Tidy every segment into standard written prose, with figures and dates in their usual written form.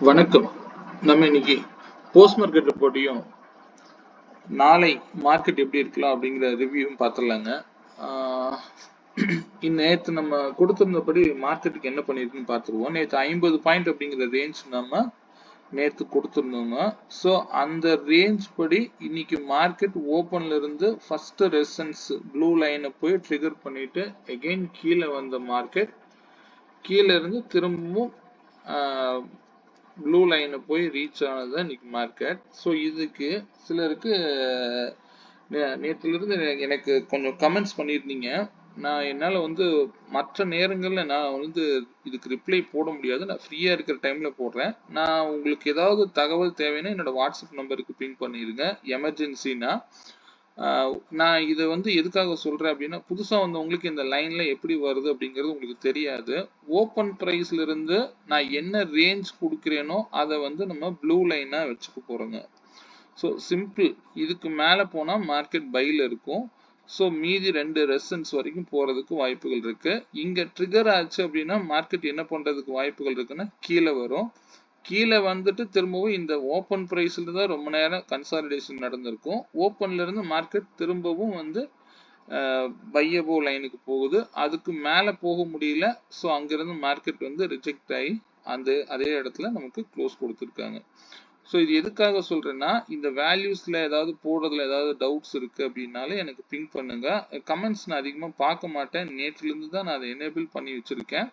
வணக்கம். நம்ம இன்னைக்கு போஸ்ட் மார்க்கெட் ரிப்போர்ட்டையும் நாளை மார்க்கெட் எப்படி இருக்கலாம் அப்படிங்கிற ரிவ்யூவும் பார்த்துடலாங்க. நேற்று நம்ம கொடுத்திருந்தபடி மார்க்கெட்டுக்கு என்ன பண்ணிருக்குன்னு பார்த்துருவோம். நேற்று 50 பாயிண்ட் அப்படிங்கிற ரேஞ்ச் நம்ம நேற்று கொடுத்துருந்தோங்க. ஸோ அந்த ரேஞ்ச் படி இன்னைக்கு மார்க்கெட் ஓப்பன்ல இருந்து ஃபர்ஸ்ட் ரெசிஸ்டன்ஸ் ப்ளூ லைனை போய் ட்ரிகர் பண்ணிட்டு அகைன் கீழே வந்த மார்க்கெட் கீழே இருந்து திரும்பவும் ப்ளூ லைனை போய் ரீச் ஆனது இன்னைக்கு மார்க்கெட். ஸோ இதுக்கு சிலருக்கு நேற்றுலேருந்து எனக்கு கொஞ்சம் கமெண்ட்ஸ் பண்ணியிருந்தீங்க. நான் என்னால் மற்ற நேரங்களில் நான் இதுக்கு ரிப்ளை போட முடியாது. நான் ஃப்ரீயாக இருக்கிற டைமில் போடுறேன். நான் உங்களுக்கு ஏதாவது தகவல் தேவைன்னா என்னோட வாட்ஸ்அப் நம்பருக்கு பின் பண்ணிடுங்க. எமர்ஜென்சினா நான் இதை எதுக்காக சொல்றேன் அப்படின்னா, புதுசா வந்தவங்களுக்கு இந்த லைன்ல எப்படி வருது அப்படிங்கிறது உங்களுக்கு தெரியாது. ஓப்பன் பிரைஸ்ல இருந்து நான் என்ன ரேஞ்ச் கொடுக்கிறேனோ அதை நம்ம ப்ளூ லைனா வச்சுக்க போறோங்க. So simple. இதுக்கு மேல போனா மார்க்கெட் பைல இருக்கும். ஸோ மீதி 2 ரெசிஸ்டன்ஸ் வரைக்கும் போறதுக்கு வாய்ப்புகள் இருக்கு. இங்க ட்ரிகர் ஆச்சு அப்படின்னா மார்க்கெட் என்ன பண்றதுக்கு வாய்ப்புகள் இருக்குன்னா கீழே வரும். கீழே வந்துட்டு திரும்பவும் இந்த ஓப்பன் பிரைஸ்ல தான் ரொம்ப நேரம் கன்சாலிடேஷன் நடந்திருக்கும். ஓப்பன்ல இருந்து மார்க்கெட் திரும்பவும் பையபோ லைனுக்கு போகுது. அதுக்கு மேல போக முடியல. ஸோ அங்கிருந்து மார்க்கெட் ரிஜெக்ட் ஆகி அதே இடத்துல நமக்கு க்ளோஸ் கொடுத்துருக்காங்க. ஸோ இது எதுக்காக சொல்றேன்னா, இந்த வேல்யூஸ்ல ஏதாவது போடுறதுல ஏதாவது டவுட்ஸ் இருக்கு அப்படின்னாலே எனக்கு பிங்க் பண்ணுங்க. கமெண்ட்ஸ் நான் அதிகமாக பார்க்க மாட்டேன். நேற்றுலேருந்து தான் நான் அதை எனேபிள் பண்ணி வச்சிருக்கேன்.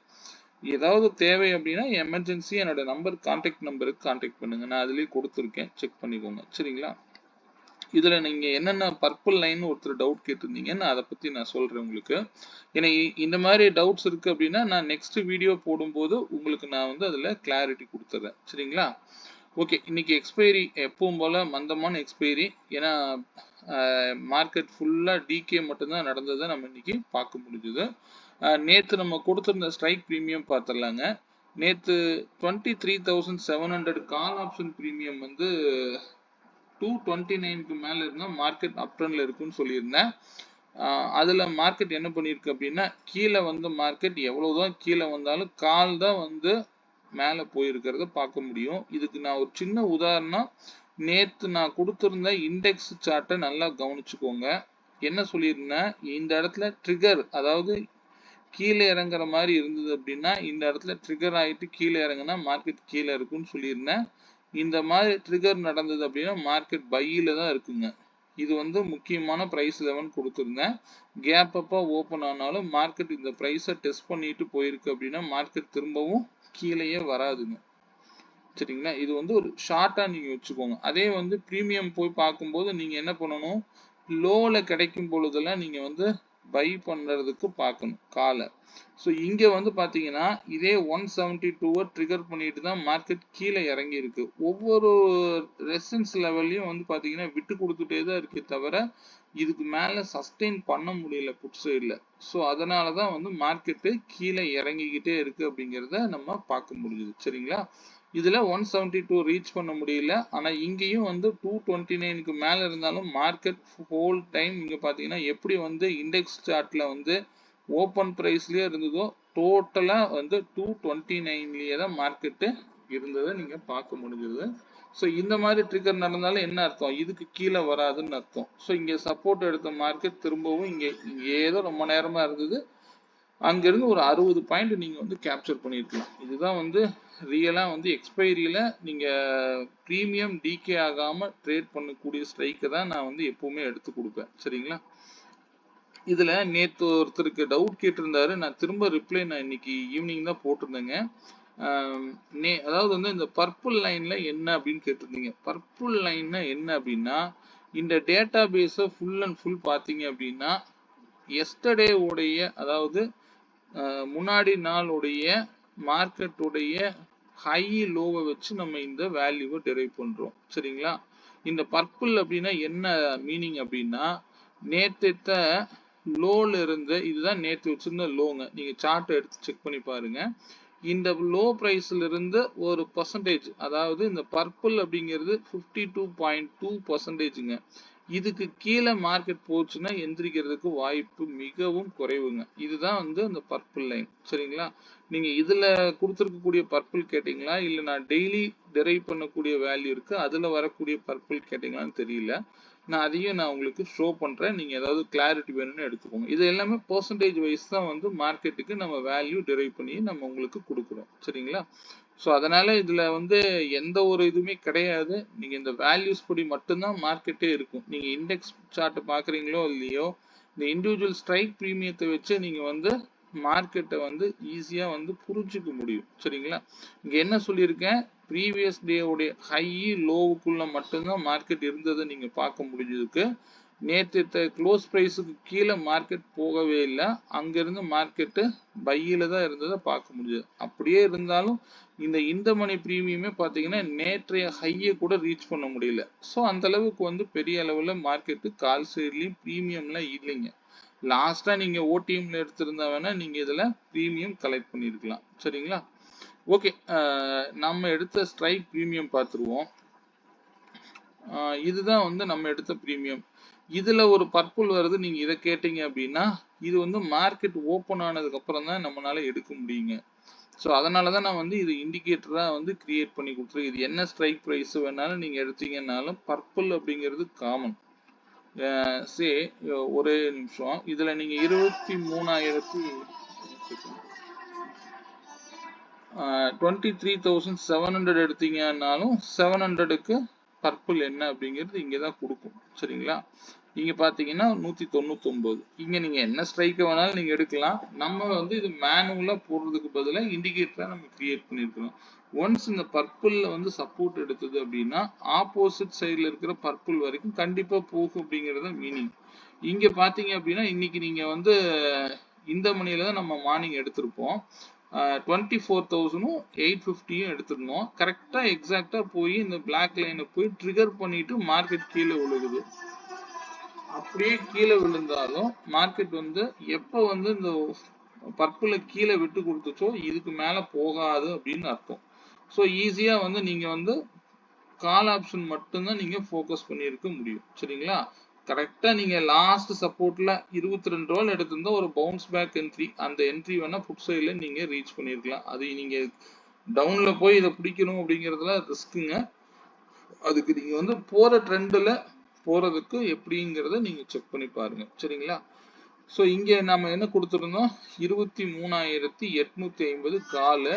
ஏதாவது தேவை அப்படின்னா எமர்ஜென்சி என்னோட கான்டாக்ட் நம்பருக்கு கான்டாக்ட் பண்ணுங்க. நான் அதுலயே கொடுத்துருக்கேன், செக் பண்ணிக்கோங்க. சரிங்களா? இதுல நீங்க என்னென்ன பர்பிள் லைன் ஒருத்தர் டவுட் கேட்டிருந்தீங்க, நான் அதை பத்தி நான் சொல்றேன் உங்களுக்கு. ஏன்னா இந்த மாதிரி டவுட்ஸ் இருக்கு அப்படின்னா நான் நெக்ஸ்ட் வீடியோ போடும்போது உங்களுக்கு நான் அதுல கிளாரிட்டி கொடுத்துறேன். சரிங்களா? ஓகே. இன்னைக்கு எக்ஸ்பைரி எப்பவும் போல மந்தமான எக்ஸ்பைரி. ஏன்னா மார்க்கெட் ஃபுல்லா டிகே மட்டும்தான் நடந்ததை நம்ம இன்னைக்கு பார்க்க முடிஞ்சது. நேற்று நம்ம கொடுத்திருந்த ஸ்ட்ரைக் ப்ரீமியம் பார்த்துடலாங்க. நேற்று 23,700 கால் ஆப்ஷன் ப்ரீமியம் 229க்கு மேல இருந்தா மார்க்கெட் அப் ட்ரெண்ட்ல இருக்குன்னு சொல்லியிருந்தேன். அதுல மார்க்கெட் என்ன பண்ணிருக்கு அப்படின்னா, கீழே மார்க்கெட் எவ்வளவுதான் கீழே வந்தாலும் கால் தான் மேல போயிருக்கிறத பார்க்க முடியும். இதுக்கு நான் ஒரு சின்ன உதாரணம், நேத்து நான் கொடுத்திருந்த இண்டெக்ஸ் சார்ட்டை நல்லா கவனிச்சுக்கோங்க. என்ன சொல்லியிருந்தேன், இந்த இடத்துல ட்ரிகர், அதாவது கீழே இறங்குற மாதிரி இருந்தது அப்படின்னா இந்த இடத்துல ட்ரிகர் ஆகிட்டு கீழே இறங்குனா மார்க்கெட் கீழே இருக்குன்னு சொல்லியிருந்தேன். இந்த மாதிரி ட்ரிகர் நடந்தது அப்படின்னா மார்க்கெட் பையில தான் இருக்குங்க. இது முக்கியமான பிரைஸ் லெவல் கொடுத்துருந்தேன். கேப் அப்பா ஓப்பன் ஆனாலும் மார்க்கெட் இந்த பிரைஸை டெஸ்ட் பண்ணிட்டு போயிருக்கு அப்படின்னா மார்க்கெட் திரும்பவும் கீழேயே வராதுங்க. சரிங்களா? இது ஒரு ஷார்ட்டா நீங்க வச்சுக்கோங்க. அதே பிரீமியம் போய் பார்க்கும்போது நீங்க என்ன பண்ணணும், லோல கிடைக்கும் பொழுதெல்லாம் நீங்க பை பண்றதுக்கு பார்க்கணும் காலை. ஸோ இங்க பாத்தீங்கன்னா இதே 172 ட்ரிகர் பண்ணிட்டு தான் மார்க்கெட் கீழே இறங்கி இருக்கு. ஒவ்வொரு ரெசிஸ்டன்ஸ் லெவல்லையும் பாத்தீங்கன்னா விட்டு கொடுத்துட்டே தான் இருக்கே தவிர இதுக்கு மேல சஸ்டெயின் பண்ண முடியல புட் சைட்ல. ஸோ அதனாலதான் மார்க்கெட்டு கீழே இறங்கிக்கிட்டே இருக்கு அப்படிங்கிறத நம்ம பார்க்க முடியுது. சரிங்களா? இதுல 172 ரீச் பண்ண முடியல. ஆனா இங்கேயும் 229க்கு மேல இருந்தாலும் மார்க்கெட் ஹோல் டைம் இங்க பாத்தீங்கன்னா எப்படி இண்டெக்ஸ் சார்ட்ல ஓப்பன் பிரைஸ்லயே இருந்ததோ டோட்டலா 229லயே தான் மார்க்கெட் இருந்ததை நீங்க பார்க்க முடிஞ்சது. ஸோ இந்த மாதிரி ட்ரிகர் நடந்தாலும் என்ன அர்த்தம், இதுக்கு கீழே வராதுன்னு அர்த்தம். ஸோ இங்க சப்போர்ட் எடுத்த மார்க்கெட் திரும்பவும் இங்க ஏதோ ரொம்ப நேரமா இருந்தது. அங்கிருந்து ஒரு 60 பாயிண்ட் நீங்க கேப்சர் பண்ணிருக்கலாம். இதுதான் ரியலா எக்ஸ்பைரியில நீங்க பிரீமியம் டிகே ஆகாம ட்ரேட் பண்ணக்கூடிய ஸ்ட்ரைக்கை தான் நான் எப்பவுமே எடுத்து கொடுப்பேன். சரிங்களா? இதுல நேத்து ஒருத்தருக்கு டவுட் கேட்டிருந்தாரு. நான் திரும்ப ரிப்ளை நான் இன்னைக்கு ஈவினிங் தான் போட்டிருந்தேங்க. அதாவது இந்த பர்பிள் லைன்ல என்ன அப்படின்னு கேட்டிருந்தீங்க. பர்பிள் லைன்னா என்ன அப்படின்னா, இந்த டேட்டா பேஸை ஃபுல் அண்ட் ஃபுல் பாத்தீங்க அப்படின்னா எஸ்டர்டே உடைய, அதாவது முன்னாடி நாளுடைய மார்க்கெட்டுடைய ஹை லோவை வச்சு நம்ம இந்த வேல்யூவை டெரைவ் பண்றோம். சரிங்களா? இந்த பர்பிள் அப்படின்னா என்ன மீனிங் அப்படின்னா, நேற்று லோல இருந்து, இதுதான் நேற்று வச்சிருந்த லோங்க. நீங்க சார்ட் எடுத்து செக் பண்ணி பாருங்க. இந்த லோ பிரைஸ்ல இருந்து ஒரு பர்சன்டேஜ், அதாவது இந்த பர்பிள் அப்படிங்கிறது 52.2%ங்க. இதுக்கு கீழே மார்க்கெட் போச்சுன்னா எந்திரிக்கிறதுக்கு வாய்ப்பு மிகவும் குறைவுங்க. இதுதான் வந்து அந்த பர்பிள் லைன். சரிங்களா? நீங்க இதுல கொடுத்துருக்கக்கூடிய பர்பிள் கேட்டீங்களா, இல்ல நான் டெய்லி டெரைவ் பண்ணக்கூடிய வேல்யூ இருக்கு அதுல வரக்கூடிய பர்பிள் கேட்டீங்களான்னு தெரியல. நான் அதையும் உங்களுக்கு ஷோ பண்றேன். நீங்க ஏதாவது கிளாரிட்டி வேணும்னு எடுத்துக்கோங்க. இது எல்லாமே பெர்சன்டேஜ் வைஸ் தான் வந்து மார்க்கெட்டுக்கு நம்ம வேல்யூ டெரைவ் பண்ணி நம்ம உங்களுக்கு கொடுக்குறோம். சரிங்களா? ஸோ அதனால இதுல வந்து எந்த ஒரு இதுவுமே கிடையாது. நீங்க இந்த வேல்யூஸ் படி மட்டும்தான் மார்க்கெட்டே இருக்கும். நீங்க இண்டெக்ஸ் சார்ட் பாக்குறீங்களோ இல்லையோ, இந்த இண்டிவிஜுவல் ஸ்ட்ரைக் பிரீமியத்தை வச்சு நீங்க வந்து மார்க்கெட்டை வந்து ஈஸியா வந்து புரிஞ்சுக்க முடியும். சரிங்களா? இங்க என்ன சொல்லியிருக்கேன், ப்ரீவியஸ் டே உடைய ஹை லோவுக்குள்ள மட்டும்தான் மார்க்கெட் இருந்ததை நீங்க பார்க்க முடிஞ்சதுக்கு. நேற்று க்ளோஸ் பிரைஸுக்கு கீழே மார்க்கெட் போகவே இல்லை. அங்கிருந்து மார்க்கெட்டு பையில தான் இருந்ததை பார்க்க முடிஞ்சது. அப்படியே இருந்தாலும் இந்த மணி பிரீமியமே பார்த்தீங்கன்னா நேற்றைய ஹையை கூட ரீச் பண்ண முடியல. ஸோ அந்த அளவுக்கு வந்து பெரிய அளவில் மார்க்கெட்டு கால் சைட்லையும் ப்ரீமியம்லாம் இல்லைங்க. லாஸ்டா நீங்க ஓடிஎம்ல எடுத்திருந்தா வேணா நீங்க இதுல பிரீமியம் கலெக்ட் பண்ணிருக்கலாம். சரிங்களா? ஓகே, நம்ம எடுத்த ஸ்ட்ரைக் பிரீமியம் பார்த்துருவோம். இதுதான் வந்து நம்ம எடுத்த பிரீமியம். இதுல ஒரு பர்பிள் வருது. நீங்க இதை கேட்டீங்க அப்படின்னா இது வந்து மார்க்கெட் ஓப்பன் ஆனதுக்கு அப்புறம் தான் நம்மளால எடுக்க முடியுங்க. ஸோ அதனாலதான் நான் வந்து இது இண்டிகேட்டரா வந்து கிரியேட் பண்ணி கொடுத்துருக்கேன். இது என்ன ஸ்ட்ரைக் ப்ரைஸ் வேணாலும் நீங்க எடுத்தீங்கன்னாலும் பர்பிள் அப்படிங்கிறது காமன். சே ஒரே நிமிஷம். இதுல நீங்க 23,700 எடுத்தீங்கன்னாலும் 700க்கு பர்பிள் என்ன அப்படிங்கிறது இங்கதான் கொடுக்கும். சரிங்களா? இங்க பாத்தீங்கன்னா 199. இங்க நீங்க என்ன ஸ்ட்ரைக் வேணாலும் நீங்க எடுக்கலாம். நம்ம வந்து இது மேனுவலா போடுறதுக்கு பதிலா இண்டிகேட்டரா நம்ம கிரியேட் பண்ணிருக்கோம். ஒன்ஸ் இந்த பர்பிள்ல வந்து சப்போர்ட் எடுத்தது அப்படின்னா ஆப்போசிட் சைட்ல இருக்கிற பர்பிள் வரைக்கும் கண்டிப்பா போகும் அப்படிங்கறத மீனிங். இங்க பாத்தீங்க அப்படின்னா இன்னைக்கு நீங்க வந்து இந்த மணியில தான் நம்ம மார்னிங் எடுத்திருப்போம். 24,850 எடுத்திருந்தோம். கரெக்டா எக்ஸாக்டா போய் இந்த பிளாக் லைனை போய் ட்ரிகர் பண்ணிட்டு மார்க்கெட் கீழே விழுகுது. அப்படியே கீழே விழுந்தாலும் மார்க்கெட் வந்து எப்ப வந்து இந்த பர்பிளை கீழே விட்டு கொடுத்துச்சோ இதுக்கு மேல போகாது அப்படின்னு அர்த்தம். ஸோ ஈஸியா வந்து நீங்க வந்து கால் ஆப்ஷன் மட்டும்தான் நீங்க ஃபோக்கஸ் பண்ணியிருக்க முடியும். சரிங்களா? கரெக்டா நீங்க லாஸ்ட் சப்போர்ட்ல 22 ரூபாய் எடுத்திருந்தா ஒரு பவுன்ஸ் பேக் என்ட்ரி, அந்த என்ட்ரி வேணா புட் சைட்ல நீங்க ரீச் பண்ணிருக்கலாம். அது நீங்க டவுன்ல போய் இதை பிடிக்கணும் அப்படிங்கறதுல ரிஸ்க்குங்க. அதுக்கு நீங்க வந்து போற ட்ரெண்ட்ல போறதுக்கு எப்படிங்கிறத நீங்க செக் பண்ணி பாருங்க. சரிங்களா? ஸோ இங்க நம்ம என்ன கொடுத்துருந்தோம், 23,850 கால்.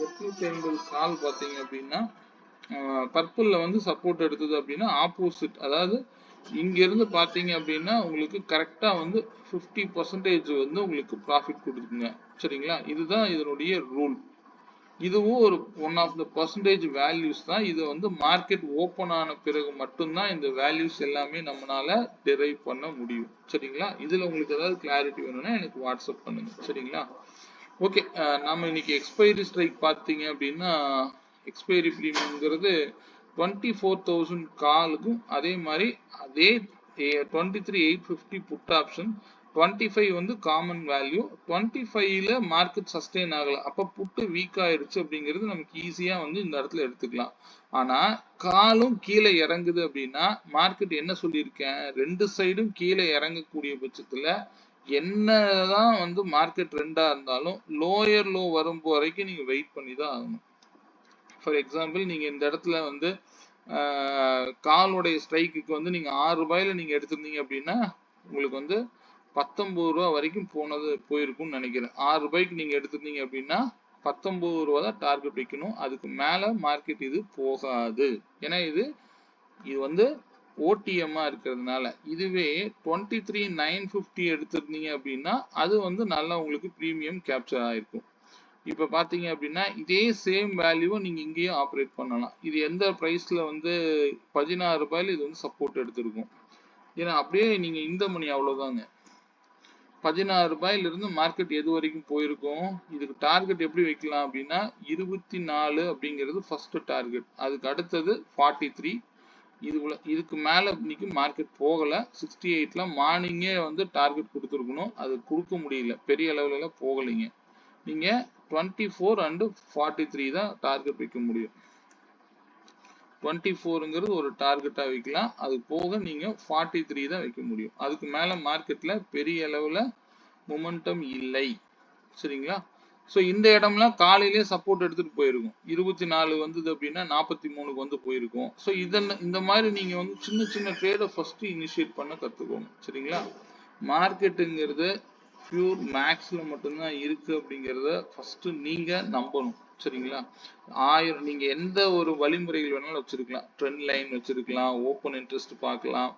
850 கால் பார்த்தீங்க அப்படின்னா பர்பிள்ல வந்து சப்போர்ட் எடுத்தது அப்படின்னா ஆப்போசிட், அதாவது இங்க இருந்து பாத்தீங்க அப்படின்னா உங்களுக்கு கரெக்டா வந்து 50% வந்து உங்களுக்கு ப்ராஃபிட் கொடுக்குங்க. சரிங்களா? இதுதான் இதனுடைய ரூல். இதுவும் ஒரு one of the percentage values தான். இது வந்து மார்க்கெட் ஓப்பன் ஆன பிறகு மட்டும்தான் இந்த வேல்யூஸ் எல்லாமே நம்மளால டெரைவ் பண்ண முடியும். சரிங்களா? இதுல உங்களுக்கு ஏதாவது கிளாரிட்டி வேணும்னா எனக்கு வாட்ஸ்அப் பண்ணுங்க. சரிங்களா? ஓகே, நம்ம இன்னைக்கு எக்ஸ்பைரி ஸ்ட்ரைக் பார்த்தீங்க அப்படின்னா எக்ஸ்பைரி பிரீமியம்ங்கிறது 24,000 காலுக்கும் அதே மாதிரி அதே 23,850 புட் ஆப்ஷன். 25 வந்து காமன் வேல்யூ. 25ல மார்க்கெட் சஸ்டெயின் ஆகல, அப்ப புட்டு வீக் ஆயிடுச்சு அப்படிங்கிறது நமக்கு ஈஸியா வந்து இந்த இடத்துல எடுத்துக்கலாம். ஆனா காலும் கீழே இறங்குது அப்படின்னா மார்க்கெட் என்ன சொல்லியிருக்கேன், ரெண்டு சைடும் கீழே இறங்கக்கூடிய பட்சத்துல என்னதான் வந்து மார்க்கெட் ட்ரெண்டா இருந்தாலும் லோயர் லோ வரும் வரைக்கும் நீங்க வெயிட் பண்ணி தான் ஆகணும். ஃபார் எக்ஸாம்பிள் நீங்க இந்த இடத்துல வந்து காலுடைய ஸ்ட்ரைக்குக்கு வந்து நீங்க 6 ரூபாயில நீங்க எடுத்திருந்தீங்க அப்படின்னா உங்களுக்கு வந்து 19 ரூபா வரைக்கும் போயிருக்கும்னு நினைக்கிறேன். 6 ரூபாய்க்கு நீங்க எடுத்திருந்தீங்க அப்படின்னா 19 ரூபா தான் டார்கெட் வைக்கணும். அதுக்கு மேல மார்க்கெட் இது போகாது. ஏன்னா இது வந்து ஓடிஎம்மா இருக்கிறதுனால. இதுவே 23,950 எடுத்திருந்தீங்க அப்படின்னா அது வந்து நல்லா உங்களுக்கு பிரீமியம் கேப்சர் ஆயிருக்கும். இப்ப பாத்தீங்க அப்படின்னா இதே சேம் வேல்யூவை நீங்க இங்கேயும் ஆப்ரேட் பண்ணலாம். இது எந்த பிரைஸ்ல வந்து 16 ரூபாயில இது வந்து சப்போர்ட் எடுத்திருக்கும். ஏன்னா அப்படியே நீங்க இந்த மணி அவ்வளவுதாங்க. 16 ரூபாயில இருந்து மார்க்கெட் எது வரைக்கும் போயிருக்கும். இதுக்கு டார்கெட் எப்படி வைக்கலாம் அப்படின்னா 24 அப்படிங்கிறது ஃபர்ஸ்ட் டார்கெட். அதுக்கு அடுத்தது 43. இதுக்கு மேல இன்னைக்கு மார்க்கெட் போகல. 68ல மார்னிங்கே வந்து டார்கெட் கொடுத்துருக்கணும். அது கொடுக்க முடியல, பெரிய அளவுல எல்லாம் போகலைங்க. நீங்க 24 and 43 தான் டார்கெட் வைக்க முடியும். 24ங்கிறது ஒரு டார்கெட்டா வைக்கலாம். அது போக நீங்க 43 தான் வைக்க முடியும். அதுக்கு மேல மார்க்கெட்ல பெரிய அளவுல மொமெண்டம் இல்லை. சரிங்களா? ஸோ இந்த இடம்லாம் காலையிலேயே சப்போர்ட் எடுத்துட்டு போயிருக்கும். 24 வந்தது அப்படின்னா 43க்கு வந்து போயிருக்கும். ஸோ இதெல்லாம் இந்த மாதிரி நீங்க வந்து சின்ன சின்ன ட்ரேடை ஃபர்ஸ்ட் இனிஷியேட் பண்ண கத்துக்கோங்க. சரிங்களா? மார்க்கெட்டுங்கிறது பியூர் மேக்ஸ்ல மட்டும்தான் இருக்கு அப்படிங்கிறத ஃபர்ஸ்ட் நீங்க நம்பணும். சரிங்களா? நீங்க எந்த ஒரு வழிமுறைகள் வேணாலும் வச்சிருக்கலாம். ட்ரெண்ட் லைன் வச்சிருக்கலாம், ஓப்பன் இன்ட்ரெஸ்ட் பார்க்கலாம்,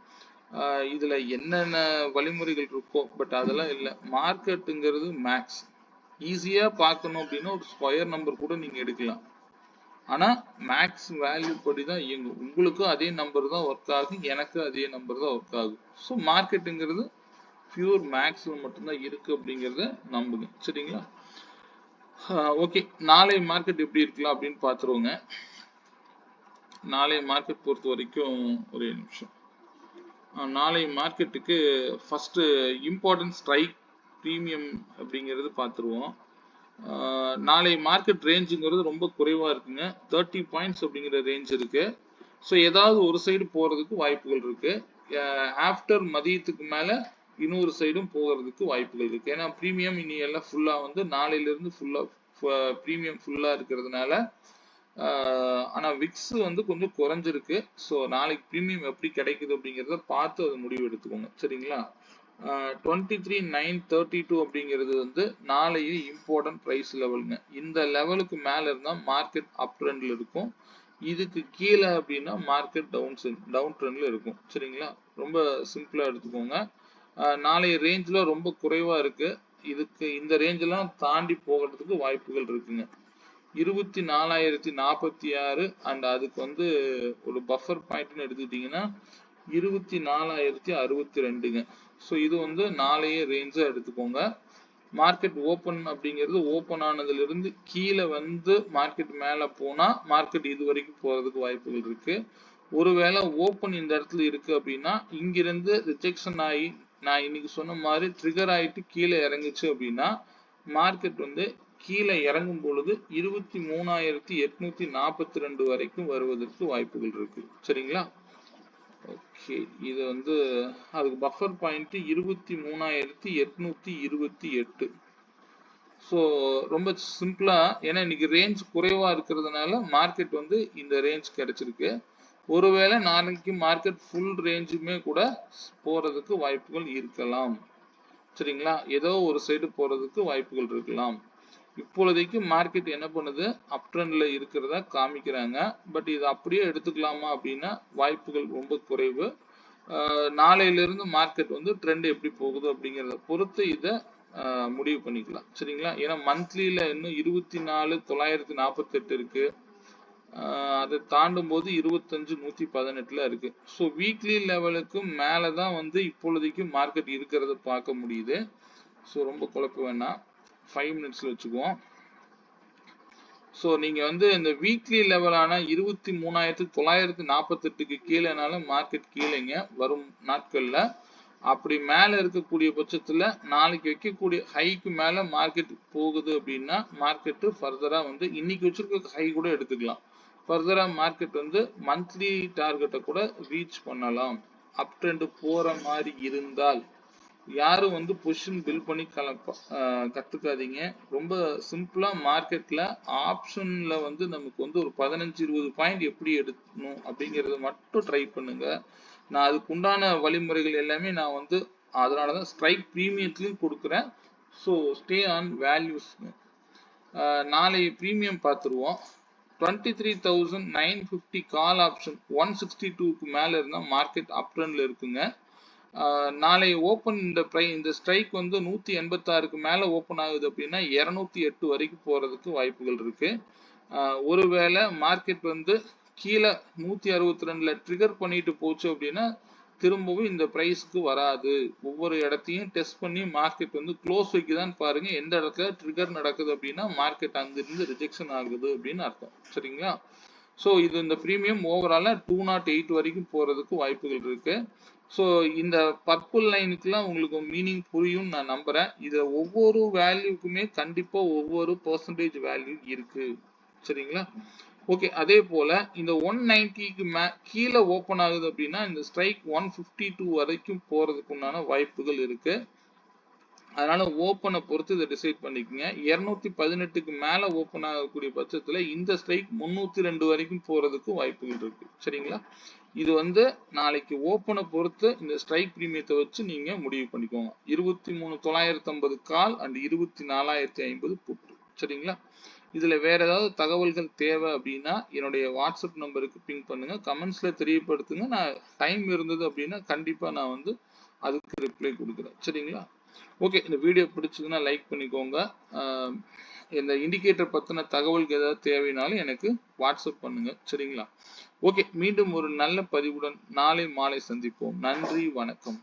இதுல என்னென்ன வழிமுறைகள் இருக்கோ, பட் அதெல்லாம் இல்லை. மார்க்கெட்டுங்கிறது மேக்ஸ். ஈஸியா பார்க்கணும் அப்படின்னா ஒரு ஸ்கொயர் நம்பர் கூட நீங்க எடுக்கலாம். ஆனா மேக்ஸ் வேல்யூ படி தான் இயங்கும். உங்களுக்கும் அதே நம்பர் தான் ஒர்க் ஆகும், எனக்கு அதே நம்பர் தான் ஒர்க் ஆகும். ஸோ மார்க்கெட்டுங்கிறது பியூர் மேக்ஸ்ல மட்டும்தான் இருக்கு அப்படிங்கிறத நம்புங்க. சரிங்களா? ஓகே, நாளை மார்க்கெட் எப்படி இருக்கலாம் அப்படின்னு பார்த்துருவோங்க. நாளை மார்க்கெட் பொறுத்த வரைக்கும் ஒரே நிமிஷம். நாளை மார்க்கெட்டுக்கு ஃபர்ஸ்ட் இம்பார்ட்டன்ட் ஸ்ட்ரைக் ப்ரீமியம் அப்படிங்கிறது பார்த்துருவோம். நாளை மார்க்கெட் ரேஞ்சுங்கிறது ரொம்ப குறைவா இருக்குங்க. 30 பாயிண்ட்ஸ் அப்படிங்கிற ரேஞ்ச் இருக்கு. ஸோ ஏதாவது ஒரு சைடு போறதுக்கு வாய்ப்புகள் இருக்கு. ஆஃப்டர் மதியத்துக்கு மேல இன்னொரு சைடும் போகிறதுக்கு வாய்ப்புகள் இருக்கு. ஏன்னா ப்ரீமியம் இனி எல்லாம் ஃபுல்லா வந்து நாளையிலிருந்து ஃபுல்லா ப்ரீமியம் ஃபுல்லா இருக்கிறதுனால, ஆனா விக்ஸ் வந்து கொஞ்சம் குறைஞ்சிருக்கு. ஸோ நாளைக்கு ப்ரீமியம் எப்படி கிடைக்குது அப்படிங்கிறத பார்த்து அது முடிவு எடுத்துக்கோங்க. சரிங்களா? 23,932 அப்படிங்கிறது வந்து நாளைய இம்பார்ட்டன்ட் பிரைஸ் லெவலுங்க. இந்த லெவலுக்கு மேல இருந்தா மார்க்கெட் அப் ட்ரெண்ட்ல இருக்கும். இதுக்கு கீழே அப்படின்னா மார்க்கெட் டவுன் ட்ரெண்ட்ல இருக்கும். சரிங்களா? ரொம்ப சிம்பிளா எடுத்துக்கோங்க. நாளைய ரேஞ்ச்ல ரொம்ப குறைவா இருக்கு. இதுக்கு இந்த ரேஞ்ச் எல்லாம் தாண்டி போகிறதுக்கு வாய்ப்புகள் இருக்குங்க. 24,046 அண்ட் அதுக்கு வந்து ஒரு பஃபர் பாயிண்ட்னு எடுத்துக்கிட்டீங்கன்னா 24,062ங்க. ஸோ இது வந்து நாளைய ரேஞ்சா எடுத்துக்கோங்க. மார்க்கெட் ஓப்பன் அப்படிங்கிறது ஓப்பன் ஆனதுல இருந்து கீழே வந்து மார்க்கெட் மேல போனா மார்க்கெட் இது வரைக்கும் போறதுக்கு வாய்ப்புகள் இருக்கு. ஒருவேளை ஓப்பன் இந்த இடத்துல இருக்கு அப்படின்னா இங்கிருந்து ரிஜெக்ஷன் ஆகி நான் இன்னைக்கு சொன்ன மாதிரி ட்ரிகர் ஆயிட்டு கீழே இறங்குச்சு அப்படின்னா மார்க்கெட் வந்து கீழே இறங்கும் பொழுது 23,842 வரைக்கும் வருவதற்கு வாய்ப்புகள் இருக்கு. சரிங்களா? ஓகே, இது வந்து அதுக்கு பஃபர் பாயிண்ட் 23,828. ஸோ ரொம்ப சிம்பிளா, ஏன்னா இன்னைக்கு ரேஞ்ச் குறைவா இருக்கிறதுனால மார்க்கெட் வந்து இந்த ரேஞ்ச் கிடைச்சிருக்கு. ஒருவேளை நாளைக்கு மார்க்கெட் ஃபுல் ரேஞ்சுமே கூட போறதுக்கு வாய்ப்புகள் இருக்கலாம். சரிங்களா? ஏதோ ஒரு சைடு போறதுக்கு வாய்ப்புகள் இருக்கலாம். இப்பொழுதைக்கு மார்க்கெட் என்ன பண்ணுது, அப் ட்ரெண்ட்ல இருக்கிறதா காமிக்கிறாங்க. பட் இது அப்படியே எடுத்துக்கலாமா அப்படின்னா வாய்ப்புகள் ரொம்ப குறைவு. நாளையிலிருந்து மார்க்கெட் வந்து ட்ரெண்ட் எப்படி போகுது அப்படிங்கிறத பொறுத்து இதை முடிவு பண்ணிக்கலாம். சரிங்களா? ஏன்னா மந்த்லியில இன்னும் 24,948 இருக்கு. அதை தாண்டும் போது 25,118ல இருக்கு. ஸோ வீக்லி லெவலுக்கு மேலதான் வந்து இப்பொழுதைக்கு மார்க்கெட் இருக்கிறத பார்க்க முடியுது. ஸோ ரொம்ப குழப்ப வேணாம், 5 மினிட்ஸ்ல வச்சுக்குவோம். ஸோ நீங்க வந்து இந்த வீக்லி லெவலான 23,948க்கு கீழேனாலும் மார்க்கெட் கீழேங்க வரும் நாட்கள்ல. அப்படி மேல இருக்கக்கூடிய பட்சத்துல நாளைக்கு வைக்கக்கூடிய ஹைக்கு மேல மார்க்கெட் போகுது அப்படின்னா மார்க்கெட் ஃபர்தரா வந்து இன்னைக்கு வச்சிருக்க ஹை கூட எடுத்துக்கலாம். ஃபர்தரா மார்க்கெட் வந்து மந்த்லி டார்கெட்டை கூட ரீச் பண்ணலாம். அப் ட்ரெண்ட் போற மாதிரி இருந்தால் யாரும் வந்து பொசிஷன் பில்ட் பண்ணி கத்துக்காதீங்க. ரொம்ப சிம்பிளா மார்க்கெட்ல ஆப்ஷன்ல வந்து நமக்கு வந்து ஒரு 15-20 பாயிண்ட் எப்படி எடுக்கணும் அப்படிங்கறத மட்டும் ட்ரை பண்ணுங்க. நான் அதுக்கு உண்டான வழிமுறைகள் எல்லாமே நான் வந்து அதனாலதான் ஸ்ட்ரைக் ப்ரீமியத்திலையும் கொடுக்குறேன். So stay on values. நாளை ப்ரீமியம் பார்த்துருவோம். 23,950 கால் ஆப்ஷன் 162க்கு மேல இருந்தா மார்க்கெட் அப் ட்ரெண்ட்ல இருக்குங்க. நாளை ஓப்பன் இந்த ஸ்ட்ரைக் வந்து 186க்கு மேல ஓப்பன் ஆகுது அப்படின்னா 208 வரைக்கும் போறதுக்கு வாய்ப்புகள் இருக்கு. ஒருவேளை மார்க்கெட் வந்து கீழே 162ல ட்ரிகர் பண்ணிட்டு போச்சு அப்படின்னா திரும்பவும் இந்த பிரைஸ்க்கு வராது. ஒவ்வொரு இடத்தையும் டெஸ்ட் பண்ணி மார்க்கெட் வந்து க்ளோஸ் வைக்குதான்னு பாருங்க. எந்த இடத்துல ட்ரிகர் நடக்குது அப்படின்னா மார்க்கெட் அங்கிருந்து ரிஜெக்ஷன் ஆகுது அப்படின்னு அர்த்தம். சரிங்களா? ஸோ இது இந்த ப்ரீமியம் ஓவராலா 208 வரைக்கும் போறதுக்கு வாய்ப்புகள் இருக்கு. ஸோ இந்த பர்பிள் லைனுக்குலாம் உங்களுக்கு மீனிங் புரியும் நான் நம்புறேன். இதுல ஒவ்வொரு வேல்யூக்குமே கண்டிப்பா ஒவ்வொரு பெர்சன்டேஜ் வேல்யூ இருக்கு. சரிங்களா? ஓகே, அதே போல இந்த 190க்கு கீழே ஓபன் ஆகுது அப்படின்னா இந்த ஸ்ட்ரைக் 152 வரைக்கும் போறதுக்கு உண்டான வாய்ப்புகள் இருக்கு. அதனால ஓப்பனை பொறுத்து இதை டிசைட் பண்ணிக்கங்க. 218க்கு மேல ஓப்பன் ஆகக்கூடிய பட்சத்துல இந்த ஸ்ட்ரைக் 302 வரைக்கும் போறதுக்கு வாய்ப்புகள் இருக்கு. சரிங்களா? இது வந்து நாளைக்கு ஓப்பனை பொறுத்து இந்த ஸ்ட்ரைக் பிரீமியத்தை வச்சு நீங்க முடிவு பண்ணிக்கோங்க. 23,950 கால் அண்ட் 24,050 புட். சரிங்களா? இதுல வேற ஏதாவது தகவல்கள் தேவை அப்படின்னா என்னுடைய வாட்ஸ்அப் நம்பருக்கு பிங் பண்ணுங்க. கமெண்ட்ஸ்ல தெரியப்படுத்துங்க. நான் டைம் இருந்தது அப்படின்னா கண்டிப்பா நான் வந்து அதுக்கு ரிப்ளை கொடுக்குறேன். சரிங்களா? ஓகே, இந்த வீடியோ பிடிச்சதுன்னா லைக் பண்ணிக்கோங்க. இந்த இண்டிகேட்டர் பத்தின தகவல்கள் ஏதாவது தேவைனாலும் எனக்கு வாட்ஸ்அப் பண்ணுங்க. சரிங்களா? ஓகே, மீண்டும் ஒரு நல்ல பதிவுடன் நாளை மாலை சந்திப்போம். நன்றி, வணக்கம்.